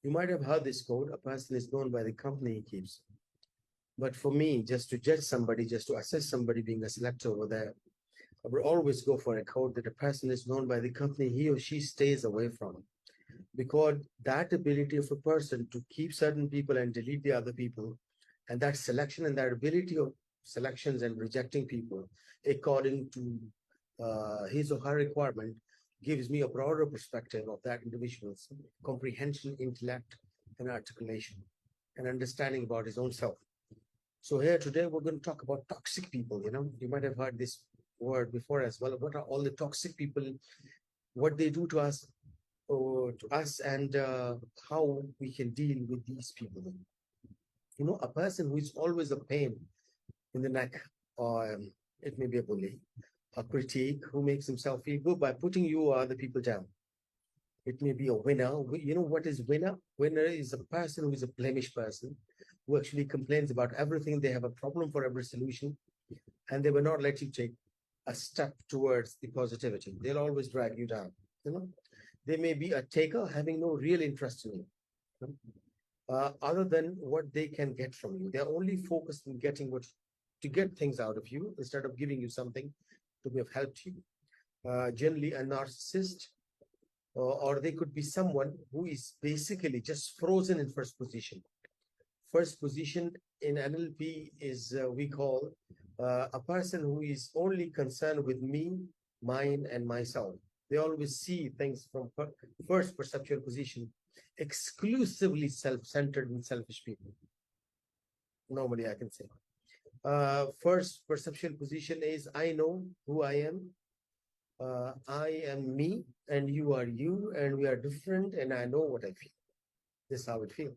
You might have heard this quote, a person is known by the company he keeps. But for me, just to judge somebody, just to assess somebody being a selector over there, I would always go for a quote that a person is known by the company he or she stays away from. Because that ability of a person to keep certain people and delete the other people, and that selection and that ability of selections and rejecting people according to his or her requirement gives me a broader perspective of that individual's comprehension, intellect, and articulation, and understanding about his own self. So here today we're going to talk about toxic people. You might have heard this word before as well. What are all the toxic people? What they do to us, and how we can deal with these people. A person who is always a pain in the neck, or it may be a bully, a critique who makes himself feel good by putting you or other people down. It may be a winner. You know what is winner? Winner is a person who is a blemish person, who actually complains about everything. They have a problem for every solution, and they will not let you take a step towards the positivity. They'll always drag you down. They may be a taker having no real interest in you, other than what they can get from you. They're only focused on to get things out of you instead of giving you something to be of help to you. Generally a narcissist, or they could be someone who is basically just frozen in first position. First position in NLP is we call a person who is only concerned with me, mine, and myself. They always see things from first perceptual position, exclusively self-centered and selfish people. Normally, I can say. First perceptual position is I know who I am. I am me, and you are you, and we are different, and I know what I feel. This is how it feels.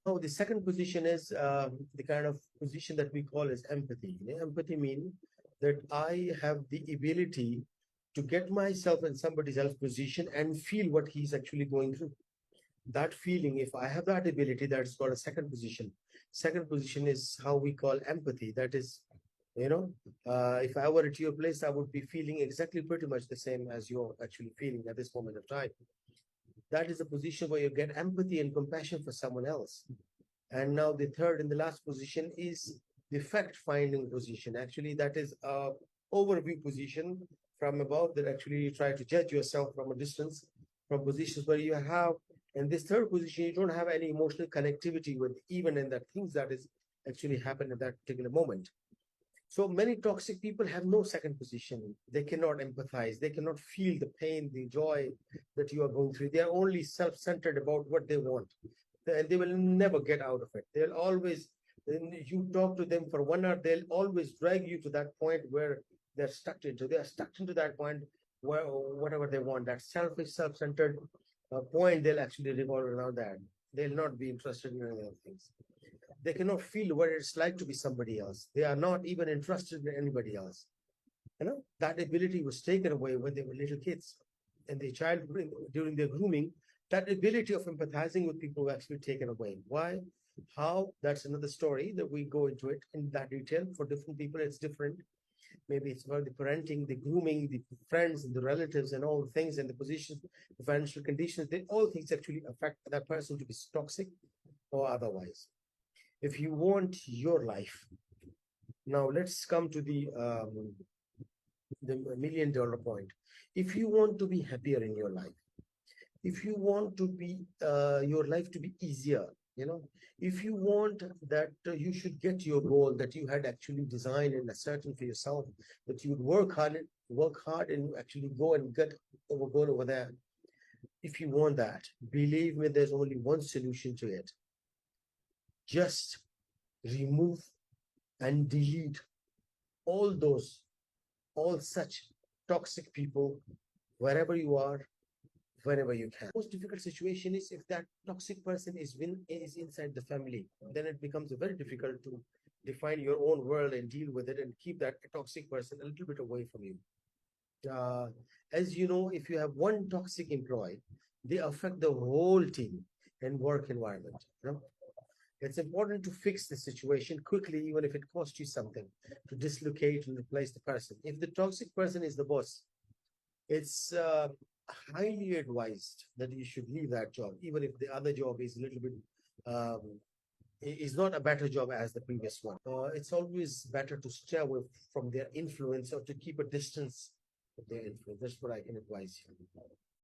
Now, the second position is the kind of position that we call as empathy. Empathy means that I have the ability to get myself in somebody else's position and feel what he's actually going through. That feeling, if I have that ability, that's called a second position. Second position is how we call empathy. That is, if I were at your place, I would be feeling exactly pretty much the same as you're actually feeling at this moment of time. That is a position where you get empathy and compassion for someone else. And now the third and the last position is the fact-finding position. Actually, that is a overview position from above that actually you try to judge yourself from a distance, from positions where you have, in this third position, you don't have any emotional connectivity with even in that things that is actually happened at that particular moment. So many toxic people have no second position. They cannot empathize. They cannot feel the pain, the joy that you are going through. They are only self-centered about what they want. And they will never get out of it. They'll always, you talk to them for 1 hour, they'll always drag you to that point where they're stuck into. They are stuck into that point where whatever they want, that selfish, self-centered point, they'll actually revolve around that. They'll not be interested in any other things. They cannot feel what it's like to be somebody else. They are not even interested in anybody else. That ability was taken away when they were little kids. And the child, during their grooming, that ability of empathizing with people was actually taken away. Why? How? That's another story that we go into it in that detail. For different people, it's different. Maybe it's about the parenting, the grooming, the friends, the relatives, and all the things, and the positions, the financial conditions. All things actually affect that person to be toxic or otherwise. If you want your life, now let's come to the $1 million point. If you want to be happier in your life, if you want to be your life to be easier, if you want that you should get your goal that you had actually designed and ascertained for yourself, that you would work hard and actually go and get over goal over there. If you want that, believe me, there's only one solution to it. Just remove and delete all such toxic people wherever you are, whenever you can. Most difficult situation is if that toxic person is inside the family, then it becomes very difficult to define your own world and deal with it and keep that toxic person a little bit away from you. As you know, if you have one toxic employee, they affect the whole team and work environment. It's important to fix the situation quickly, even if it costs you something, to dislocate and replace the person. If the toxic person is the boss, it's highly advised that you should leave that job, even if the other job is a little bit um, is not a better job as the previous one. It's always better to stay away from their influence or to keep a distance of their influence. That's what I can advise you.